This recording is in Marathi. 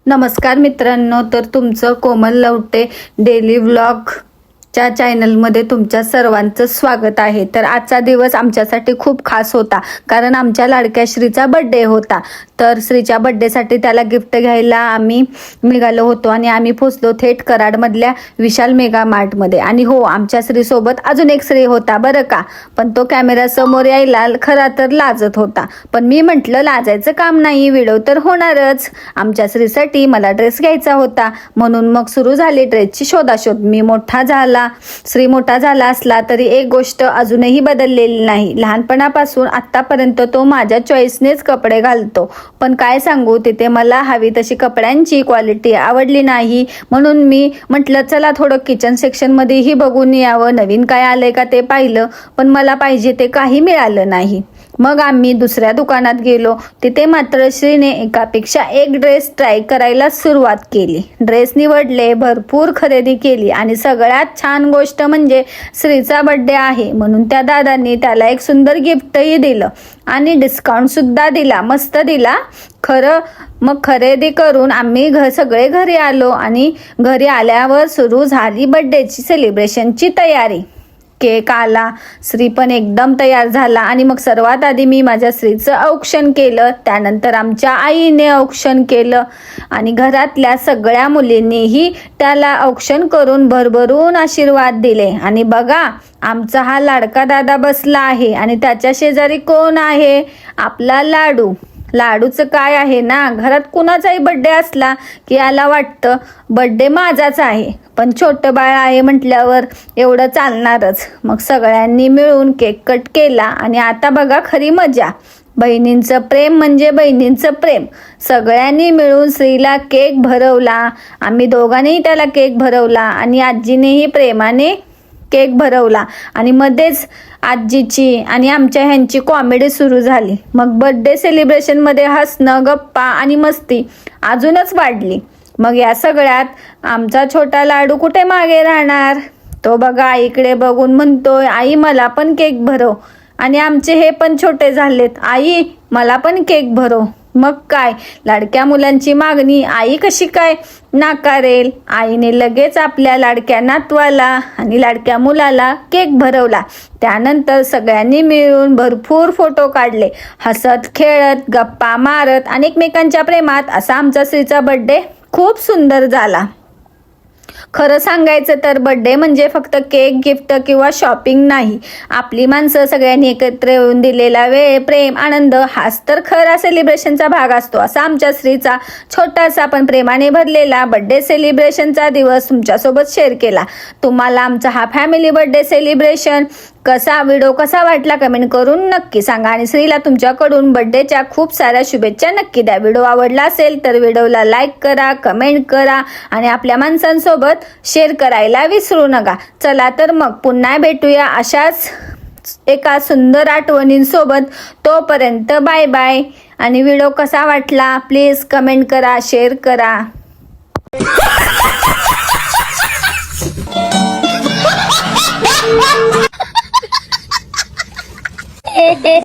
नमस्कार मित्रांनो, तर तुमचं कोमल लवटे डेली व्लॉग च्या चॅनलमध्ये तुमच्या सर्वांचं स्वागत आहे। तर आजचा दिवस आमच्यासाठी खूप खास होता, कारण आमच्या लाडक्या श्रीचा बर्थडे होता। तर श्रीच्या बर्थडेसाठी त्याला गिफ्ट घ्यायला आम्ही निघालो होतो आणि आम्ही पोहोचलो थेट कराडमधल्या विशाल मेगा मार्टमध्ये। आणि हो, आमच्या श्रीसोबत अजून एक श्री होता बरं का, पण तो कॅमेरा समोर यायला खरा तर लाजत होता। पण मी म्हटलं लाजायचं काम नाही, व्हिडिओ तर होणारच। आमच्या श्रीसाठी मला ड्रेस घ्यायचा होता, म्हणून मग सुरू झाली ड्रेसची शोधाशोध। मी मोठा झाला, श्री मोठा झाला असला तरी एक गोष्ट अजूनही बदललेली नाही, लहानपणापासून आतापर्यंत तो माझ्या चॉईसनेच कपडे घालतो। पण काय सांगू, तिथे मला हवी तशी कपड्यांची क्वालिटी आवडली नाही, म्हणून मी म्हटलं चला थोडं किचन सेक्शन मध्येही बघून यावं, नवीन काय आलंय का ते पाहिलं, पण मला पाहिजे ते काही मिळालं नाही। मग आम्ही दुसऱ्या दुकानात गेलो, तिथे मात्र श्रीने एकापेक्षा एक ड्रेस ट्राय करायला सुरुवात केली। ड्रेस निवडले, भरपूर खरेदी केली आणि सगळ्यात छान गोष्ट म्हणजे श्रीचा बर्थडे आहे म्हणून त्या दादांनी त्याला एक सुंदर गिफ्टही दिलं आणि डिस्काउंट सुद्धा दिला, मस्त दिला खरं। मग खरेदी करून आम्ही सगळे घरी आलो आणि घरी आल्यावर सुरू झाली बर्थडेची सेलिब्रेशनची तयारी। केक आला, श्री पण एकदम तयार झाला आणि मग सर्वात आधी मी माझ्या श्रीचं औक्षण केलं, त्यानंतर आमच्या आईने औक्षण केलं आणि घरातल्या सगळ्या मुलींनीही त्याला औक्षण करून भरभरून आशीर्वाद दिले। आणि बघा, आमचा हा लाडका दादा बसला आहे आणि त्याच्या शेजारी कोण आहे? आपला लाडू। लाडूचं काय आहे ना, घरात कुणाचाही बर्थडे असला की याला वाटतं बर्थडे माझाच आहे, पण छोटं बाळ आहे म्हटल्यावर एवढं चालणारच। मग सगळ्यांनी मिळून केक कट केला आणि आता बघा खरी मजा, बहिणींचं प्रेम म्हणजे बहिणींचं प्रेम। सगळ्यांनी मिळून श्रीला केक भरवला, आम्ही दोघांनीही त्याला केक भरवला आणि आजीनेही प्रेमाने केक भरवला आणि मध्येच आजीची आणि आमच्या ह्यांची कॉमेडी सुरू झाली। मग बर्थडे सेलिब्रेशनमध्ये हसणं, गप्पा आणि मस्ती अजूनच वाढली। मग या सगळ्यात आमचा छोटा लाडू कुठे मागे राहणार? तो बघा आईकडे बघून म्हणतोय, आई मला पण केक भरव। आणि आमचे हे पण छोटे झालेत, आई मला पण केक भरव। मग काय, लाडक्या मुलांची मागणी आई कशी काय नाकारेल? आईने लगेच आपल्या लाडक्या नातवाला आणि लाडक्या मुलाला केक भरवला। त्यानंतर सगळ्यांनी मिळून भरपूर फोटो काढले, हसत खेळत गप्पा मारत आणि एकमेकांच्या प्रेमात असा आमचा श्रीचा बर्थडे खूप सुंदर झाला। खरं सांगायचं तर बर्थडे म्हणजे फक्त केक, गिफ्ट किंवा शॉपिंग नाही, आपली माणसं सगळ्यांनी एकत्र येऊन दिलेला वेळ, प्रेम, आनंद हाच तर खरा सेलिब्रेशनचा भाग असतो। असा आमच्या श्रीचा छोटासा पण प्रेमाने भरलेला बर्थडे सेलिब्रेशनचा दिवस तुमच्यासोबत शेअर केला। तुम्हाला आमचा हा फॅमिली बर्थडे सेलिब्रेशन व्हिडिओ कसा वाटला कमेंट करून नक्की सांगा आणि श्रीला तुमच्याकडून बर्थडेच्या खूप साऱ्या शुभेच्छा नक्की द्या। व्हिडिओ आवडला असेल तर व्हिडिओला लाईक करा, कमेंट करा आणि आपल्या माणसांसोबत शेअर करायला विसरू नका। चला तर मग पुन्हा भेटूया अशाच एका सुंदर आठवणींसोबत, तोपर्यंत बाय बाय। आणि व्हिडिओ कसा वाटला प्लीज कमेंट करा, शेअर करा।